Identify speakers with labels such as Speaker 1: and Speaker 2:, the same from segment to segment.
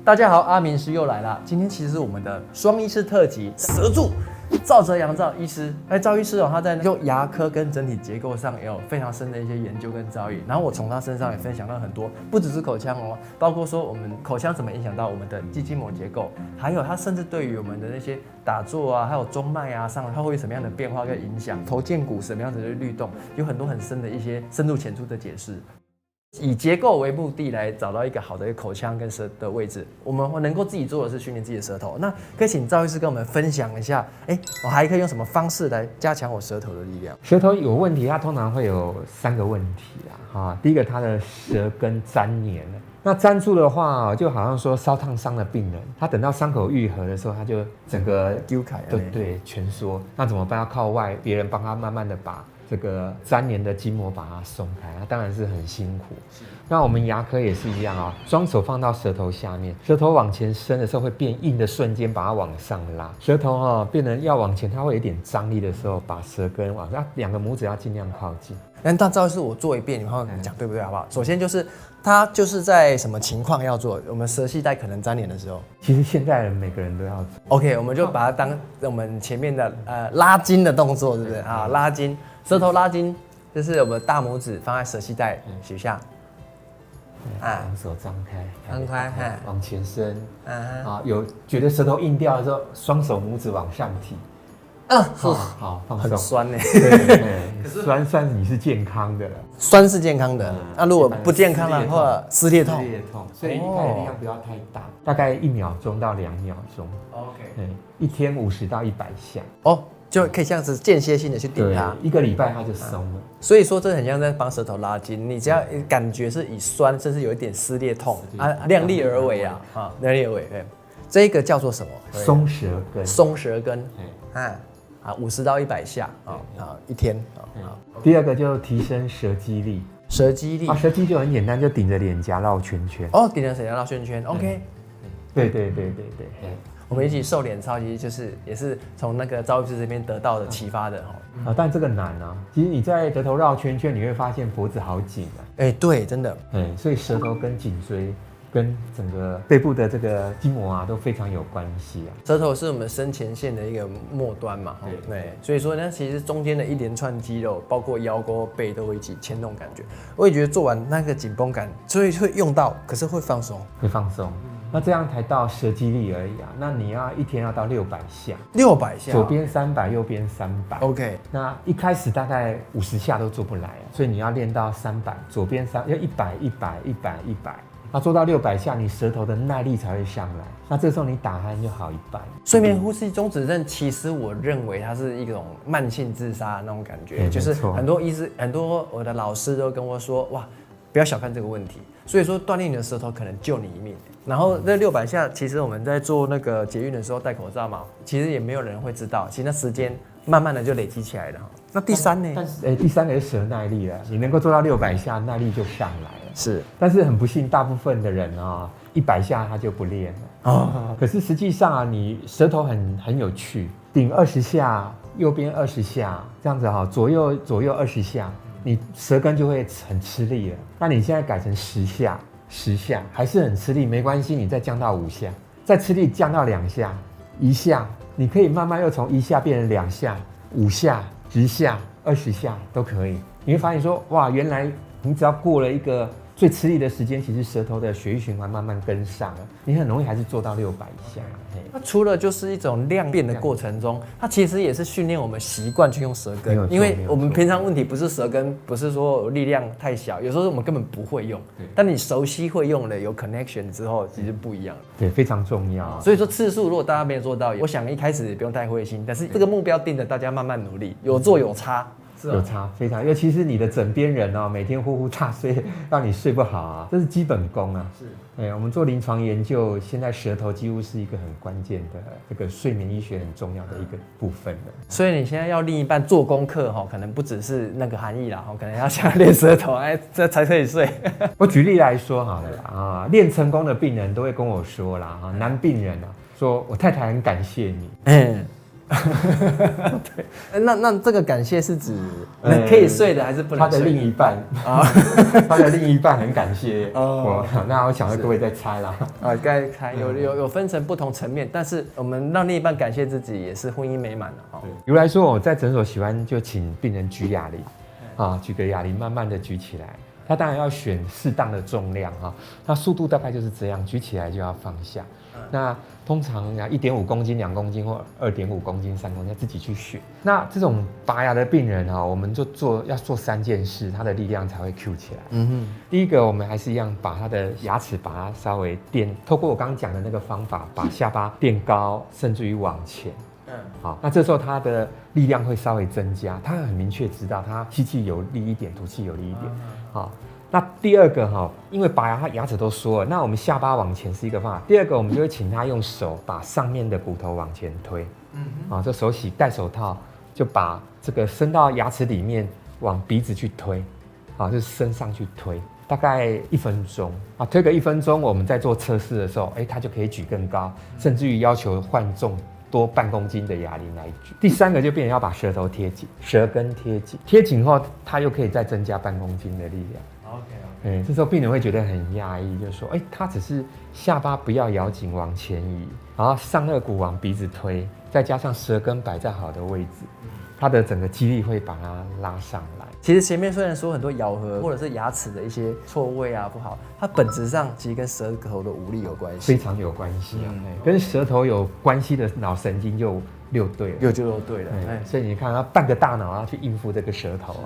Speaker 1: 大家好，阿明师又来啦。今天其实是我们的双医师特辑，舌柱赵哲阳赵医师。赵医师他在就牙科跟整体结构上也有非常深的一些研究跟造诣。然后我从他身上也分享到很多，不只是口腔哦，包括说我们口腔怎么影响到我们的肌筋膜结构，还有他甚至对于我们的那些打坐啊，还有中脉啊上，它会有什么样的变化跟影响，头肩骨什么样子的律动，有很多很深的一些深入浅出的解释。以结构为目的来找到一个好的口腔跟舌的位置，我们能够自己做的是训练自己的舌头。那可以请赵医师跟我们分享一下，我还可以用什么方式来加强我舌头的力量？
Speaker 2: 舌头有问题，它通常会有3个问题啊。第一个，它的舌根粘黏了。那粘住的话，就好像说烧烫伤的病人，他等到伤口愈合的时候，他就整个
Speaker 1: 丢开，
Speaker 2: 对蜷缩。那怎么办？要靠别人帮他慢慢的把这个粘连的筋膜把它松开，它当然是很辛苦。那我们牙科也是一样啊，双手放到舌头下面，舌头往前伸的时候会变硬的瞬间，把它往上拉。舌头变成要往前，它会有一点张力的时候，把舌根往上，2个拇指要尽量靠近。
Speaker 1: 但赵医师，我做一遍，你们会讲对不对，好不好？首先就是它就是在什么情况要做？我们舌系带可能粘连的时候，
Speaker 2: 其实现在人每个人都要做。
Speaker 1: OK， 我们就把它当我们前面的拉筋的动作，对不对啊？拉筋，舌头拉筋，就是我们大拇指放在舌系带许下，
Speaker 2: 两手张开，往前伸，有觉得舌头硬掉的时候，双手拇指往上提。好，放松。
Speaker 1: 很酸呢，
Speaker 2: 对，酸你是健康的了，
Speaker 1: 酸是健康的。那如果不健康的话，撕裂痛，
Speaker 2: 所以一开始力量不要太大，大概1秒钟到2秒钟。
Speaker 1: OK，
Speaker 2: 1天50到100下。
Speaker 1: 就可以这样子间歇性的去顶它
Speaker 2: ，1个礼拜它就松了。
Speaker 1: 所以说这很像在帮舌头拉筋，你只要感觉是以酸，甚至有一点撕裂痛量力而为啊，量力而为。这个叫做什么？
Speaker 2: 松舌根。
Speaker 1: 松舌根，50到100下一天。
Speaker 2: 第二个就提升舌肌力。
Speaker 1: 舌肌力
Speaker 2: 舌肌就很简单，就顶着脸颊绕圈圈。
Speaker 1: 顶着脸颊绕圈圈。OK。
Speaker 2: 对。
Speaker 1: 我们一起瘦脸操，其实也是从那个赵医师这边得到的启发的
Speaker 2: 但这个难啊。其实你在舌头绕圈圈，你会发现脖子好紧啊。
Speaker 1: 对，真的。
Speaker 2: 所以舌头跟颈椎跟整个背部的这个筋膜都非常有关系啊。
Speaker 1: 舌头是我们身前线的一个末端嘛，对，所以说呢，其实中间的一连串肌肉，包括腰沟、背都会一起牵动感觉。我也觉得做完那个紧绷感，所以会用到，可是会放松，
Speaker 2: 那这样才到舌肌力而已啊。那你要一天要到600下
Speaker 1: ，600下，
Speaker 2: 左边300，右边300。
Speaker 1: OK。
Speaker 2: 那一开始大概50下都做不来所以你要练到300，左边要100。那做到600下，你舌头的耐力才会上来。那这时候你打鼾就好一半。
Speaker 1: 睡眠呼吸中止症，其实我认为它是一种慢性自杀的那种感觉，就是很多医师、很多我的老师都跟我说，哇，不要小看这个问题。所以说锻炼你的舌头可能救你一命。然后那600下，其实我们在做那个捷运的时候戴口罩嘛，其实也没有人会知道，其实那时间慢慢的就累积起来了。那第3呢？
Speaker 2: 第3个是舌耐力了，你能够做到600下，耐力就上来了。
Speaker 1: 是，
Speaker 2: 但是很不幸，大部分的人100下他就不练了。可是实际上你舌头很有趣，顶20下，右边20下，这样子左右20下，你舌根就会很吃力了。那你现在改成10下，还是很吃力，没关系，你再降到5下，再吃力降到2下，1下，你可以慢慢又从1下变成2下、5下、10下、20下都可以。你会发现说，哇，原来你只要过了一个最吃力的时间，其实舌头的血液循环慢慢跟上了，你很容易还是做到600下。
Speaker 1: 它除了就是一种量变的过程中，它其实也是训练我们习惯去用舌根，因为我们平常问题不是舌根，不是说力量太小，有时候我们根本不会用，但你熟悉会用了，有 connection 之后，其实不一样。
Speaker 2: 对，非常重要。
Speaker 1: 所以说次数如果大家没有做到，我想一开始也不用太灰心，但是这个目标定着，大家慢慢努力，有做有差。
Speaker 2: 有差非常，尤其是你的枕边人每天呼呼大睡，让你睡不好这是基本功啊。我们做临床研究，现在舌头几乎是一个很关键的这个睡眠医学很重要的一个部分了。
Speaker 1: 所以你现在要另一半做功课可能不只是那个含义啦，可能要想练舌头，这才可以睡。
Speaker 2: 我举例来说好了啦，练成功的病人都会跟我说啦，男病人说我太太很感谢你。
Speaker 1: 对，那这个感谢是指可以睡的还是不能睡？
Speaker 2: 他的另一半啊，他的另一半很感谢我。那我想各位在猜啦。
Speaker 1: 该猜有分成不同层面，但是我们让另一半感谢自己，也是婚姻美满的哈。
Speaker 2: 比如来说，我在诊所喜欢就请病人举哑铃啊，举个哑铃，慢慢的举起来。他当然要选适当的重量哈，那速度大概就是这样，举起来就要放下。那通常1.5公斤、2公斤或2.5公斤、3公斤，自己去选。那这种拔牙的病人我们就要做3件事，他的力量才会 Q 起来。第一个，我们还是一样把他的牙齿把它稍微垫，透过我刚刚讲的那个方法，把下巴垫高，甚至于往前。好，那这时候他的力量会稍微增加，他很明确知道他吸气有力一点，吐气有力一点。好，那第二个因为拔牙他牙齿都缩了，那我们下巴往前是一个方法。第二个，我们就会请他用手把上面的骨头往前推。这手洗戴手套，就把这个伸到牙齿里面，往鼻子去推，就是伸上去推，大概1分钟推个1分钟，我们在做测试的时候，他就可以举更高，甚至于要求换重。多半公斤的哑铃来举。第三个就变成要把舌头贴紧，舌根贴紧，贴紧后它又可以再增加半公斤的力量。OK， 这时候病人会觉得很讶异，就说，他只是下巴不要咬紧往前移，然后上颚骨往鼻子推，再加上舌根摆在好的位置，它的整个肌力会把它拉上来。
Speaker 1: 其实前面虽然说很多咬合或者是牙齿的一些错位不好，它本质上其实跟舌头的无力有关系，
Speaker 2: 非常有关系跟舌头有关系的脑神经就6对了，
Speaker 1: 就6对了。
Speaker 2: 所以你看，它半个大脑要去应付这个舌头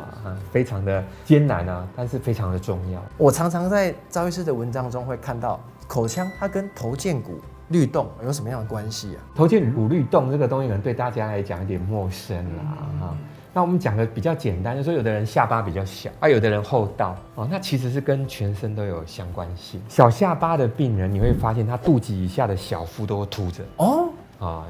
Speaker 2: 非常的艰难但是非常的重要。
Speaker 1: 我常常在赵医师的文章中会看到口腔它跟头荐骨律动有什么样的关系
Speaker 2: 头荐骨律动这个东西可能对大家来讲有点陌生啦那我们讲的比较简单，就是说有的人下巴比较小有的人厚道那其实是跟全身都有相关性。小下巴的病人，你会发现他肚脐以下的小腹都凸着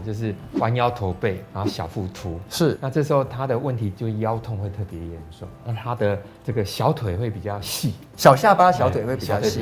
Speaker 2: 就是弯腰驼背，然后小腹凸。是，那这时候他的问题就腰痛会特别严重，那他的这个小腿会比较细，
Speaker 1: 小下巴小腿会比较细，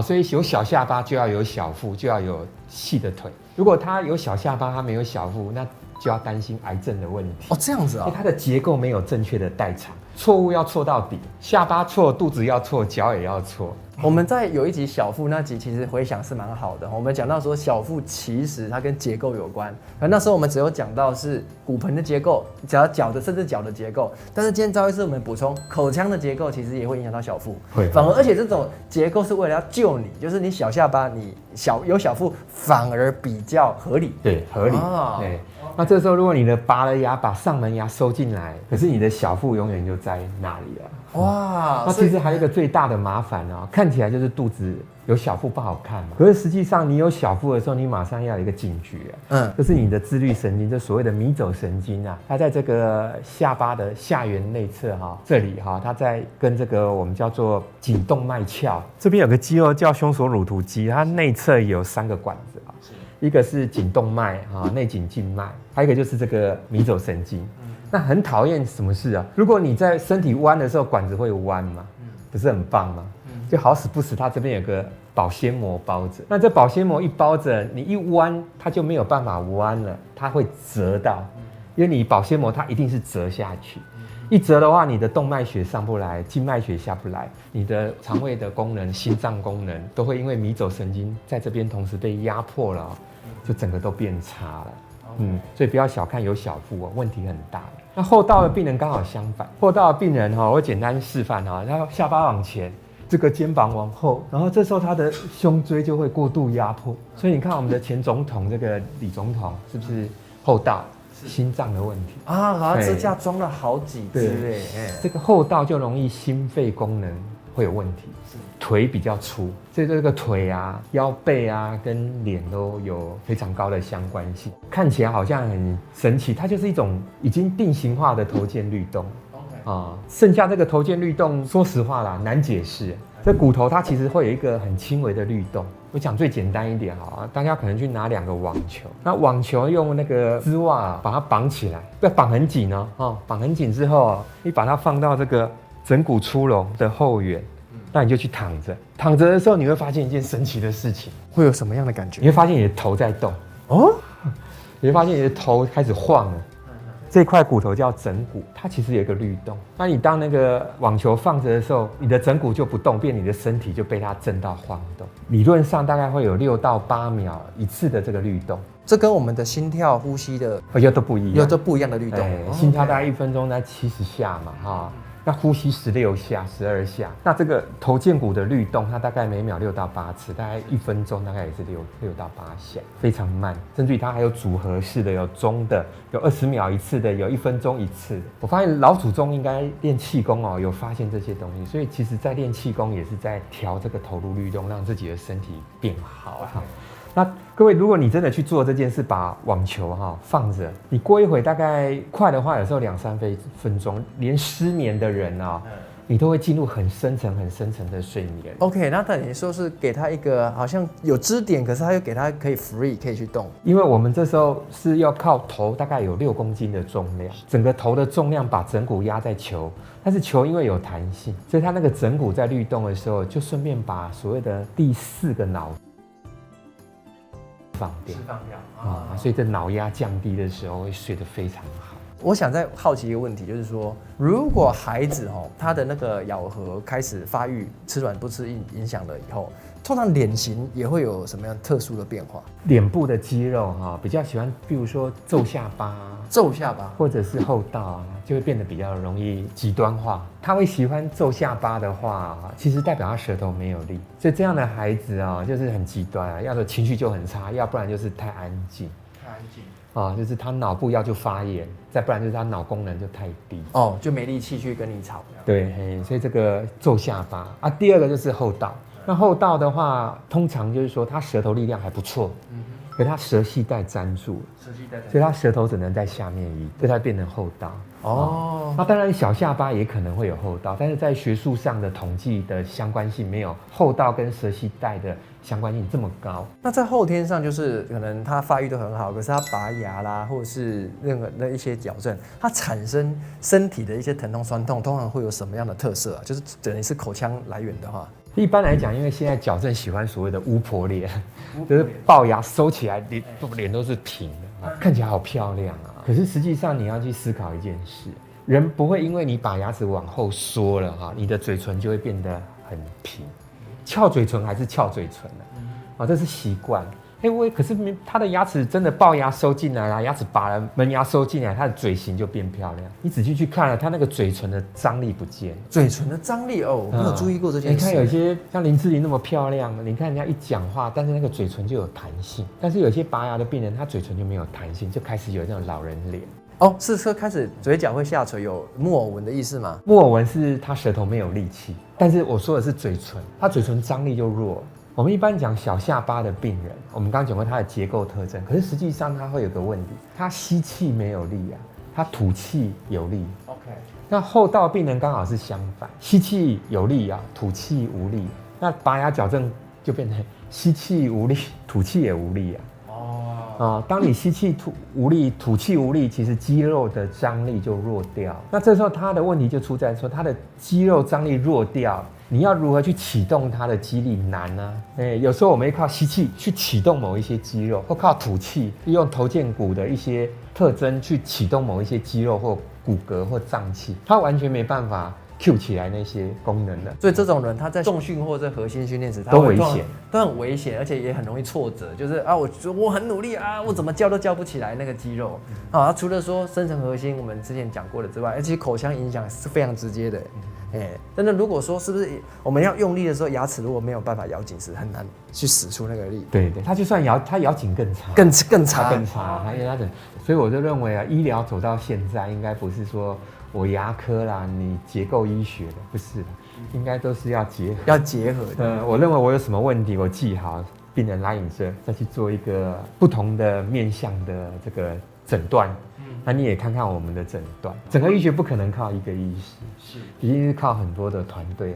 Speaker 2: 所以有小下巴就要有小腹，就要有细的腿。如果他有小下巴，他没有小腹，那就要担心癌症的问题。
Speaker 1: 这样子
Speaker 2: 它的结构没有正确的代偿，错误要错到底，下巴错，肚子要错，脚也要错。
Speaker 1: 我们在有一集小腹那集，其实回想是蛮好的。我们讲到说小腹其实它跟结构有关，那时候我们只有讲到是骨盆的结构，脚的甚至脚的结构。但是今天赵医师我们补充口腔的结构，其实也会影响到小腹，反而而且这种结构是为了要救你，就是你小下巴你有小腹反而比较合理。
Speaker 2: 对，合理。对。那这时候，如果你的拔了牙，把上门牙收进来，可是你的小腹永远就在那里了。
Speaker 1: 哇！
Speaker 2: 那其实还有一个最大的麻烦看起来就是肚子有小腹不好看嘛。可是实际上，你有小腹的时候，你马上要有一个警觉就是你的自律神经，就所谓的迷走神经它在这个下巴的下缘内侧这里它在跟这个我们叫做颈动脉鞘这边有个肌肉叫胸锁乳突肌，它内侧有3个管子一个是颈动脉内颈静脉，还有一个就是这个迷走神经。那很讨厌什么事如果你在身体弯的时候，管子会弯嘛，不是很棒吗？就好死不死，它这边有个保鲜膜包着。那这保鲜膜一包着，你一弯，它就没有办法弯了，它会折到，因为你保鲜膜它一定是折下去。一折的话，你的动脉血上不来，静脉血下不来，你的肠胃的功能、心脏功能都会因为迷走神经在这边同时被压迫了，就整个都变差了。所以不要小看有小腹问题很大。那后道的病人刚好相反，后道的病人我简单示范然后下巴往前，这个肩膀往后，然后这时候他的胸椎就会过度压迫。所以你看我们的前总统这个李总统是不是后道？心脏的问题
Speaker 1: 好像支架装了好几支
Speaker 2: 这个后道就容易心肺功能会有问题，腿比较粗，所以这个腿腰背跟脸都有非常高的相关性。看起来好像很神奇，它就是一种已经定型化的头荐律动剩下这个头荐律动，说实话啦，难解释。这骨头它其实会有一个很轻微的律动。我讲最简单一点大家可能去拿2个网球，那网球用那个丝袜把它绑起来，不要绑很紧绑很紧之后你把它放到这个枕骨出笼的后缘，那你就去躺着。躺着的时候，你会发现一件神奇的事情。
Speaker 1: 会有什么样的感觉？
Speaker 2: 你会发现你的头在动你会发现你的头开始晃了。这块骨头叫枕骨，它其实有一个律动。那你当那个网球放着的时候，你的枕骨就不动，变你的身体就被它震到晃动。理论上大概会有6到8秒一次的这个律动。
Speaker 1: 这跟我们的心跳、呼吸的
Speaker 2: 又都不一样，
Speaker 1: 有都不一样的律动。
Speaker 2: 心跳大概1分钟在70下嘛，哈。那呼吸16下、12下，那这个头肩骨的律动，它大概每秒6到8次，大概1分钟大概也是6到8下，非常慢。甚至于它还有组合式的，有中的，有20秒一次的，有1分钟一次的。我发现老祖宗应该练气功哦，有发现这些东西，所以其实在练气功也是在调这个头颅律动，让自己的身体变好啊。那各位，如果你真的去做这件事，把网球放着，你过一会大概快的话，有时候2、3分钟，连失眠的人你都会进入很深层的睡眠。
Speaker 1: OK， 那等于说是给他一个好像有支点，可是他又给他可以 free 可以去动。
Speaker 2: 因为我们这时候是要靠头大概有6公斤的重量，整个头的重量把枕骨压在球，但是球因为有弹性，所以它那个枕骨在律动的时候，就顺便把所谓的第4个脑放掉，所以这脑压降低的时候会睡得非常好。
Speaker 1: 我想再好奇一个问题，就是说，如果孩子他的那个咬合开始发育，吃软不吃硬影响了以后，通常脸型也会有什么样特殊的变化？
Speaker 2: 脸部的肌肉比较喜欢，比如说皱下巴，或者是后道就会变得比较容易极端化。他会喜欢皱下巴的话，其实代表他舌头没有力，所以这样的孩子就是很极端要的情绪就很差，要不然就是太安静。就是他脑部要就发炎，再不然就是他脑功能就太低
Speaker 1: 就没力气去跟你吵。
Speaker 2: 对，所以这个皱下巴第二个就是后道。那后道的话，通常就是说他舌头力量还不错，可他舌系带粘住，所以他舌头只能在下面移，所以他变成后道。那当然小下巴也可能会有后道，但是在学术上的统计的相关性没有后道跟舌系带的相关性这么高。
Speaker 1: 那在后天上，就是可能他发育都很好，可是他拔牙啦，或者是任何的一些矫正，它产生身体的一些疼痛酸痛，通常会有什么样的特色就是等于是口腔来源的话，
Speaker 2: 一般来讲，因为现在矫正喜欢所谓的巫婆脸，就是龅牙收起来，脸都是平的，看起来好漂亮可是实际上你要去思考一件事，人不会因为你把牙齿往后缩了你的嘴唇就会变得很平，翘嘴唇还是翘嘴唇这是习惯。可是他的牙齿真的龅牙收进来牙齿拔了，门牙收进来，他的嘴型就变漂亮。你仔细去看了，他那个嘴唇的张力不见了。
Speaker 1: 嘴唇的张力我没有注意过这件事。
Speaker 2: 你看有些像林志玲那么漂亮，你看人家一讲话，但是那个嘴唇就有弹性。但是有些拔牙的病人，他嘴唇就没有弹性，就开始有那种老人脸。
Speaker 1: 是说开始嘴角会下垂，有木偶纹的意思吗？
Speaker 2: 木偶纹是他舌头没有力气，但是我说的是嘴唇，他嘴唇张力就弱了。我们一般讲小下巴的病人，我们刚刚讲过他的结构特征，可是实际上他会有个问题，他吸气没有力他吐气有力。
Speaker 1: OK，
Speaker 2: 那后道病人刚好是相反，吸气有力吐气无力。那拔牙矫正就变成吸气无力，吐气也无力当你吸气无力，吐气无力，其实肌肉的张力就弱掉。那这时候他的问题就出在说，他的肌肉张力弱掉，你要如何去启动它的肌力难有时候我们会靠吸气去启动某一些肌肉，或靠吐气用头肩骨的一些特征去启动某一些肌肉或骨骼或脏器，它完全没办法 Q 起来那些功能的。
Speaker 1: 所以这种人他在重训或者核心训练时
Speaker 2: 都危险，
Speaker 1: 都很危险，而且也很容易挫折。就是我很努力我怎么叫都叫不起来那个肌肉除了说深层核心我们之前讲过的之外，而且口腔影响是非常直接的。真的，如果说是不是我们要用力的时候，牙齿如果没有办法咬紧，是很难去使出那个力。
Speaker 2: 对，他就算他咬紧更差，
Speaker 1: 更差。
Speaker 2: 因为他所以我就认为医疗走到现在，应该不是说我牙科啦，你结构医学的不是，应该都是要结合的。我认为我有什么问题，我记好，病人来影社，再去做一个不同的面向的这个诊断。那你也看看我们的诊断，整个医学不可能靠一个医师，一定是靠很多的团队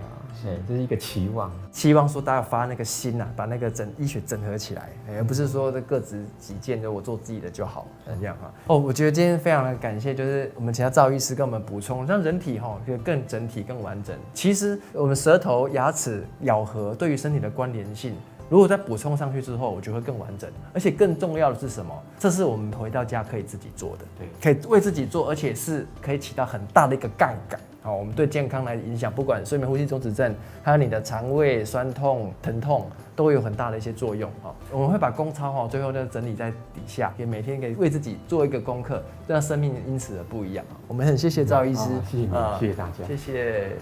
Speaker 2: 这是一个期望
Speaker 1: 说大家发那个心把那个医学整合起来，而不是说各执己见，就我做自己的就好这样我觉得今天非常的感谢，就是我们请到赵医师跟我们补充，让人体就更整体更完整。其实我们舌头、牙齿、咬合对于身体的关联性，如果再补充上去之后，我觉得会更完整。而且更重要的是什么？这是我们回到家可以自己做的，
Speaker 2: 对，
Speaker 1: 可以为自己做，而且是可以起到很大的一个杠杆。好，我们对健康来影响，不管睡眠呼吸中止症，还有你的肠胃酸痛、疼痛，都会有很大的一些作用。好，我们会把公操最后呢整理在底下，也每天可以为自己做一个功课，让生命因此而不一样。我们很谢谢赵医师，
Speaker 2: 谢谢你，谢谢大家，
Speaker 1: 谢谢。